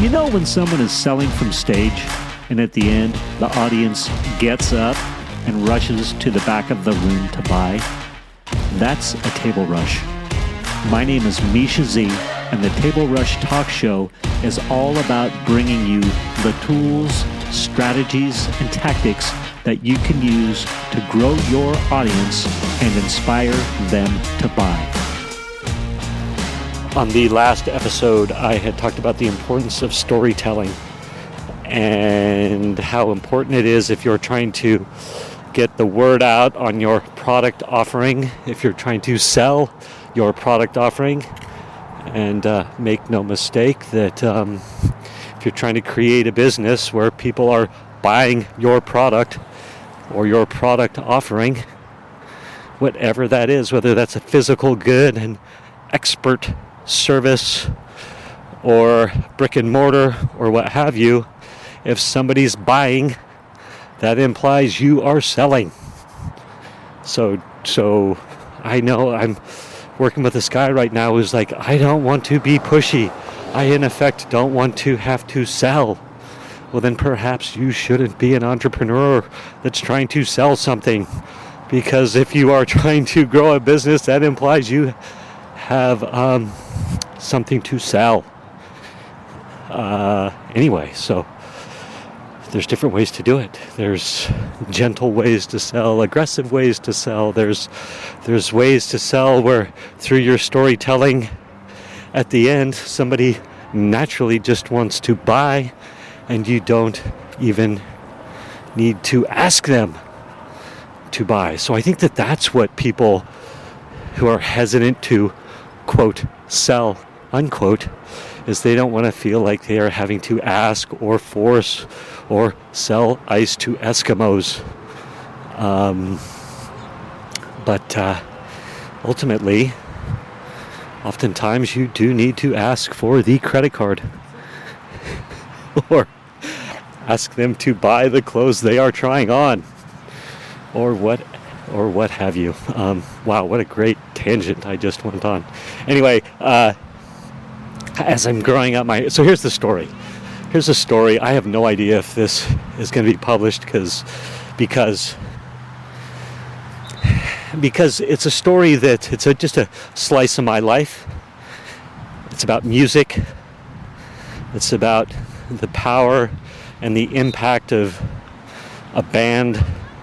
You know when someone is selling from stage and at the end the audience gets up and rushes to the back of the room to buy? That's a table rush. My name is Mischa Z, and the Table Rush Talk Show is all about bringing you the tools, strategies, and tactics that you can use to grow your audience and inspire them to buy. On the last episode, I had talked about the importance of storytelling and how important it is if you're trying to get the word out on your product offering, if you're trying to sell your product offering. And make no mistake that if you're trying to create a business where people are buying your product or your product offering, whatever that is, whether that's a physical good, an expert service, or brick and mortar, or what have you, if somebody's buying, that implies you are selling. So I know I'm working with this guy right now who's like, I don't want to be pushy. I, in effect, don't want to have to sell. Well, then perhaps you shouldn't be an entrepreneur that's trying to sell something. Because if you are trying to grow a business, that implies you have something to sell. Anyway, so there's different ways to do it. There's gentle ways to sell, aggressive ways to sell. There's ways to sell where through your storytelling at the end, somebody naturally just wants to buy and you don't even need to ask them to buy. So I think that that's what people who are hesitant to, quote, sell, unquote, is they don't want to feel like they are having to ask or force or sell ice to Eskimos. But ultimately, oftentimes you do need to ask for the credit card or ask them to buy the clothes they are trying on or what have you. Wow, what a great tangent I just went on. Anyway, as I'm growing up so here's the story. Here's the story. I have no idea if this is going to be published because it's a story that it's just a slice of my life. It's about music. It's about the power and the impact of a band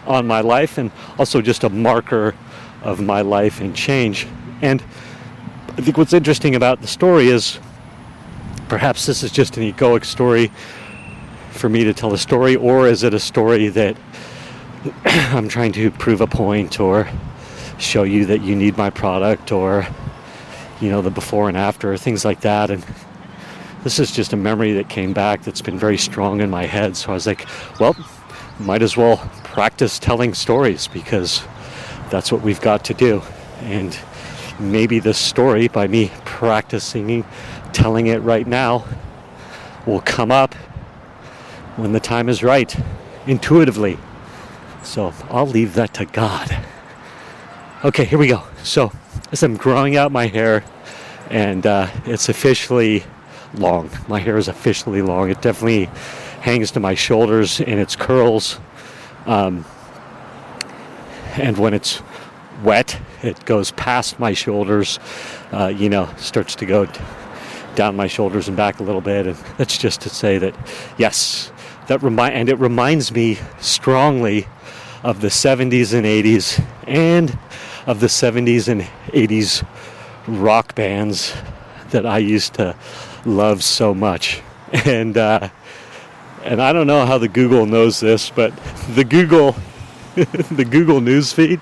on my life, and also just a marker of my life and change. And I think what's interesting about the story is perhaps this is just an egoic story for me to tell a story, or is it a story that I'm trying to prove a point or show you that you need my product, or the before and after, things like that. And this is just a memory that came back that's been very strong in my head. So I was like, well, might as well practice telling stories because that's what we've got to do. And maybe this story, by me practicing telling it right now, will come up when the time is right, intuitively. So I'll leave that to God. Okay, here we go. So as I'm growing out my hair, and it's officially long. My hair is officially long. It definitely hangs to my shoulders in its curls. And when it's wet, it goes past my shoulders, starts to go down my shoulders and back a little bit. And that's just to say that, yes, it reminds me strongly of the 70s and 80s and of the 70s and 80s rock bands that I used to love so much. And I don't know how the Google knows this, but the Google news feed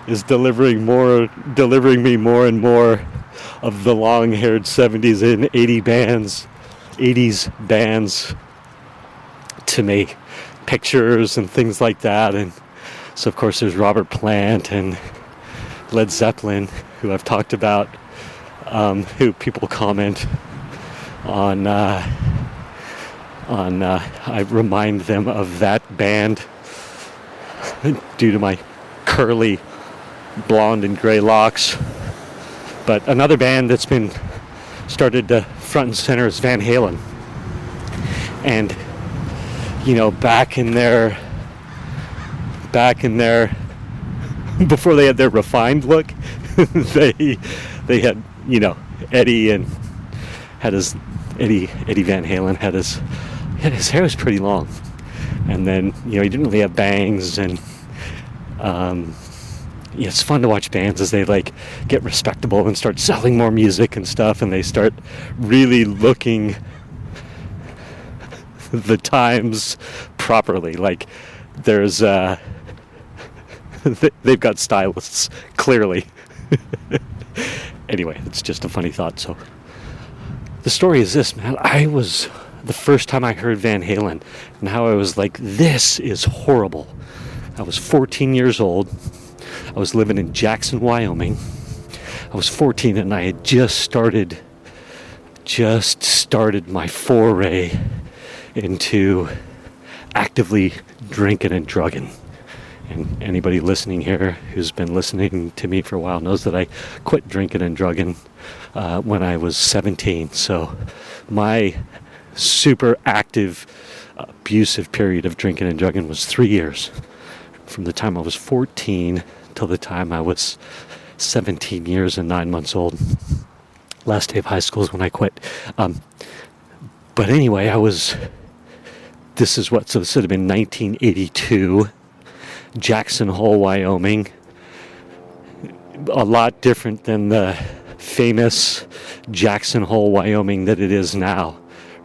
is delivering me more and more of the long-haired 70s and 80s bands to me, pictures and things like that. And so of course there's Robert Plant and Led Zeppelin, who I've talked about, who people comment on. I remind them of that band due to my curly blonde and gray locks. But another band that's been started to front and center is Van Halen. And, back in their before they had their refined look, they had, Eddie Van Halen had his hair was pretty long, and then he didn't really have bangs, and it's fun to watch bands as they get respectable and start selling more music and stuff, and they start really looking the times properly. There's they've got stylists, clearly. Anyway, it's just a funny thought. So the story is this, man. The first time I heard Van Halen, and how I was like, this is horrible. I was 14 years old. I was living in Jackson, Wyoming. I was 14, and I had just started my foray into actively drinking and drugging. And anybody listening here who's been listening to me for a while knows that I quit drinking and drugging when I was 17. So my super active, abusive period of drinking and drugging was 3 years. From the time I was 14 till the time I was 17 years and 9 months old. Last day of high school is when I quit. But anyway, this would have been 1982, Jackson Hole, Wyoming. A lot different than the famous Jackson Hole, Wyoming that it is now,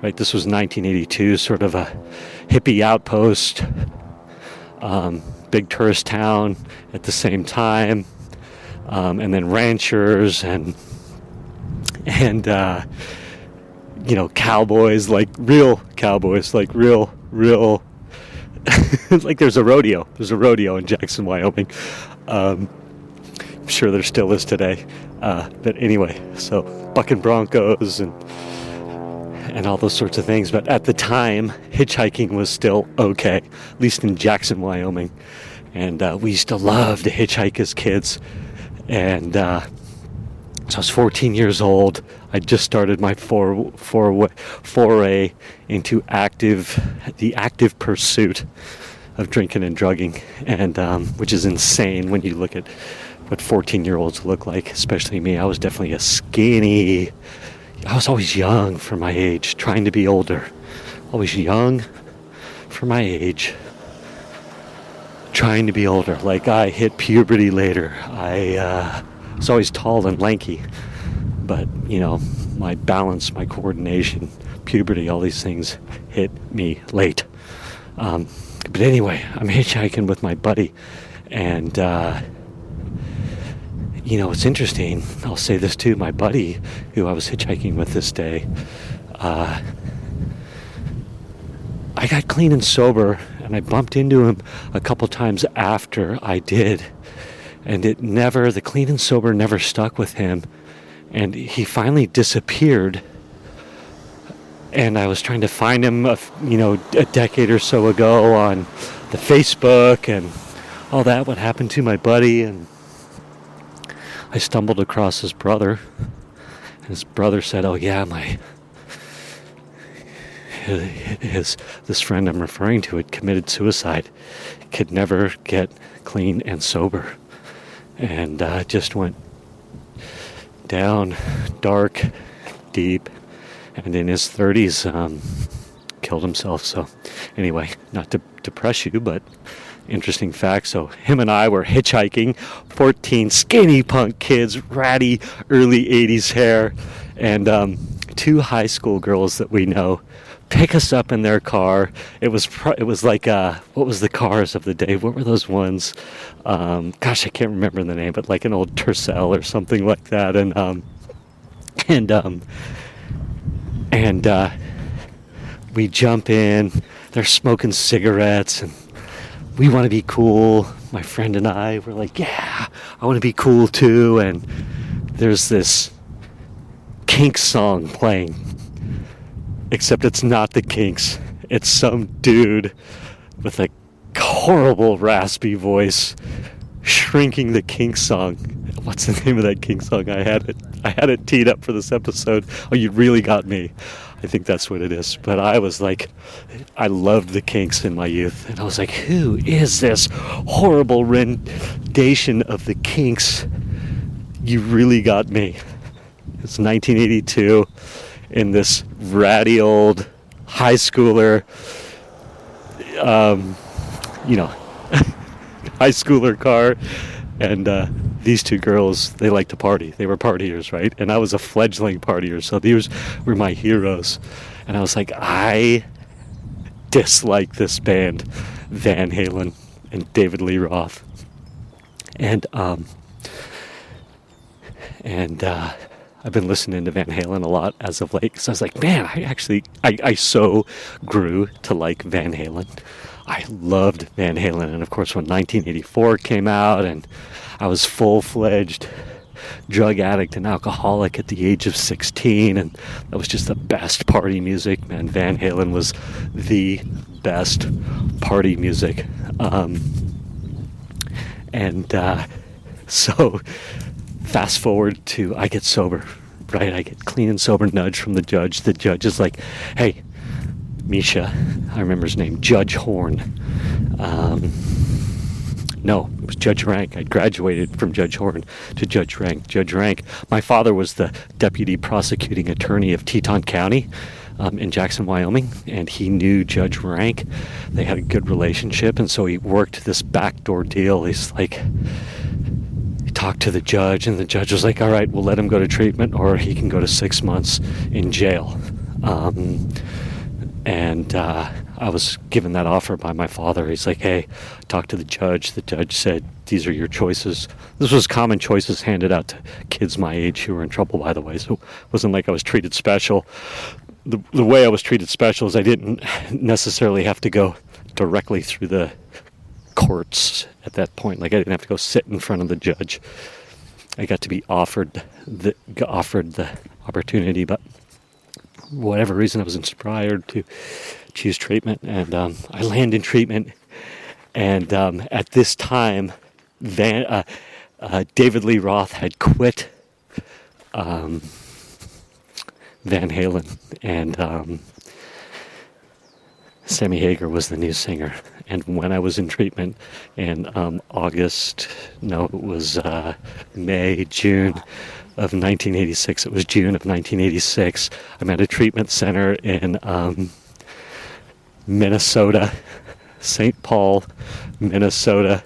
right? This was 1982, sort of a hippie outpost, big tourist town at the same time, and then ranchers and cowboys, real cowboys, real there's a rodeo in Jackson, Wyoming. I'm sure there still is today, but anyway, so bucking broncos and all those sorts of things. But at the time, hitchhiking was still okay, at least in Jackson, Wyoming. And we used to love to hitchhike as kids. And so I was 14 years old. I just started my foray into the active pursuit of drinking and drugging, and which is insane when you look at what 14-year-olds look like, especially me. I was definitely a skinny. I was always young for my age, trying to be older. Always young for my age, trying to be older. I hit puberty later. I was always tall and lanky, but my balance, my coordination, puberty, all these things hit me late. But anyway, I'm hitchhiking with my buddy, and it's interesting. I'll say this too. My buddy, who I was hitchhiking with this day, I got clean and sober, and I bumped into him a couple times after I did, and the clean and sober never stuck with him, and he finally disappeared. And I was trying to find him, a decade or so ago on the Facebook and all that. What happened to my buddy? And I stumbled across his brother, and his brother said, "Oh yeah, this friend I'm referring to had committed suicide. Could never get clean and sober, and just went down dark, deep." And in his 30s, killed himself. So anyway, not to depress you, but interesting fact. So him and I were hitchhiking, 14 skinny punk kids, ratty early 80s hair, and two high school girls that we know pick us up in their car. It was like, what was the cars of the day? What were those ones? Gosh, I can't remember the name, but like an old Tercel or something like that. And we jump in, they're smoking cigarettes, and we want to be cool. My friend and I were like, yeah, I want to be cool too. And there's this Kinks song playing, except it's not the Kinks. It's some dude with a horrible raspy voice shrinking the Kinks song. What's the name of that Kinks song? I had it teed up for this episode. Oh, you really got me. I I think that's what it is. But I was like, I loved the Kinks in my youth. And I was like, who is this horrible rendition of the Kinks? You really got me. It's 1982 in this ratty old high schooler, high schooler car. And these two girls, they like to party. They were partiers, right? And I was a fledgling partier, so these were my heroes. And I was like, I dislike this band, Van Halen and David Lee Roth. And I've been listening to Van Halen a lot as of late, because I was like, man, I so grew to like Van Halen. I loved Van Halen, and of course when 1984 came out, and I was full-fledged drug addict and alcoholic at the age of 16, and that was just the best party music, man. Van Halen was the best party music. So fast forward to I get sober, right? I get clean and sober nudge from the judge. The judge is like, hey, Mischa, I remember his name, Judge Horn. No, it was Judge Rank. I graduated from Judge Horn to Judge Rank. Judge Rank. My father was the deputy prosecuting attorney of Teton County in Jackson, Wyoming, and he knew Judge Rank. They had a good relationship, and so he worked this backdoor deal. He's like, he talked to the judge, and the judge was like, all right, we'll let him go to treatment, or he can go to 6 months in jail. I was given that offer by my father. He's like, hey, talk to the judge. The judge said, these are your choices. This was common choices handed out to kids my age who were in trouble, by the way. So it wasn't like I was treated special. The way I was treated special is I didn't necessarily have to go directly through the courts at that point. Like, I didn't have to go sit in front of the judge. I got to be offered the opportunity, but for whatever reason, I was inspired to choose treatment, and I land in treatment. And at this time, David Lee Roth had quit Van Halen, and Sammy Hagar was the new singer. And when I was in treatment in June of 1986, it was June of 1986, I'm at a treatment center in Minnesota, St. Paul, Minnesota.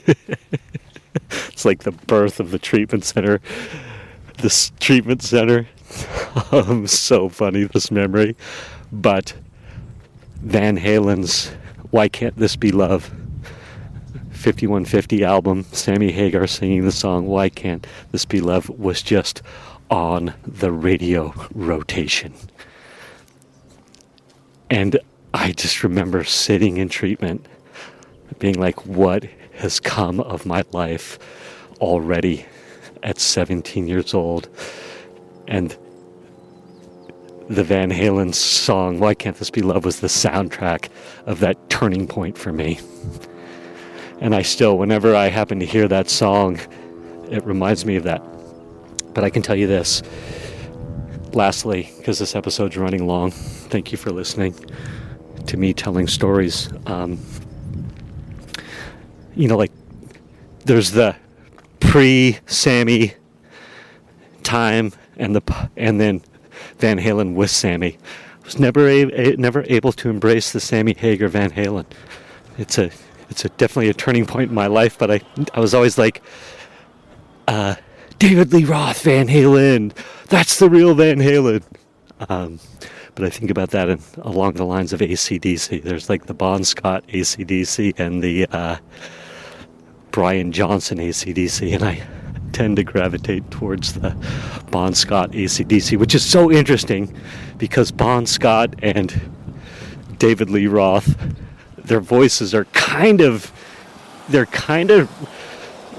It's like the birth of the treatment center. This treatment center. So funny, this memory. But Van Halen's Why Can't This Be Love 5150 album, Sammy Hagar singing the song Why Can't This Be Love, was just on the radio rotation. And I just remember sitting in treatment being like, what has come of my life already at 17 years old? And the Van Halen song, Why Can't This Be Love, was the soundtrack of that turning point for me. And I still, whenever I happen to hear that song, it reminds me of that. But I can tell you this, lastly, because this episode's running long, thank you for listening to me telling stories. There's the pre-Sammy time and then Van Halen with Sammy. I was never able to embrace the Sammy Hagar Van Halen. It's definitely a turning point in my life, but I was always like, David Lee Roth Van Halen, that's the real Van Halen. But I think about that along the lines of AC/DC. There's like the Bon Scott AC/DC and the Brian Johnson AC/DC, and I tend to gravitate towards the Bon Scott AC/DC, which is so interesting because Bon Scott and David Lee Roth, their voices are kind of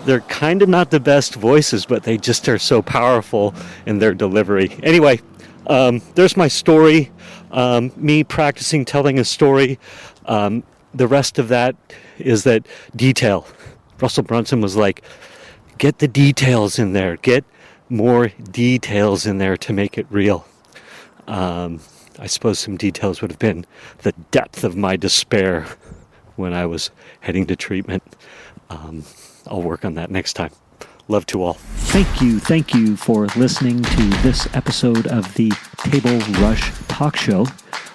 not the best voices, but they just are so powerful in their delivery. Anyway, there's my story, me practicing telling a story. The rest of that is that detail. Russell Brunson was like, get the details in there, get more details in there to make it real. I suppose some details would have been the depth of my despair when I was heading to treatment. I'll work on that next time. Love to all. Thank you for listening to this episode of the Table Rush Talk Show.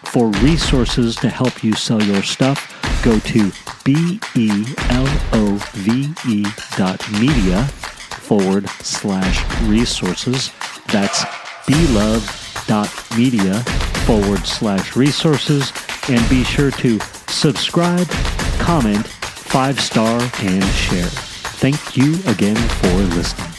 For resources to help you sell your stuff, go to belove.media/resources. That's belove.media/resources. And be sure to subscribe, comment, 5-star, and share. Thank you again for listening.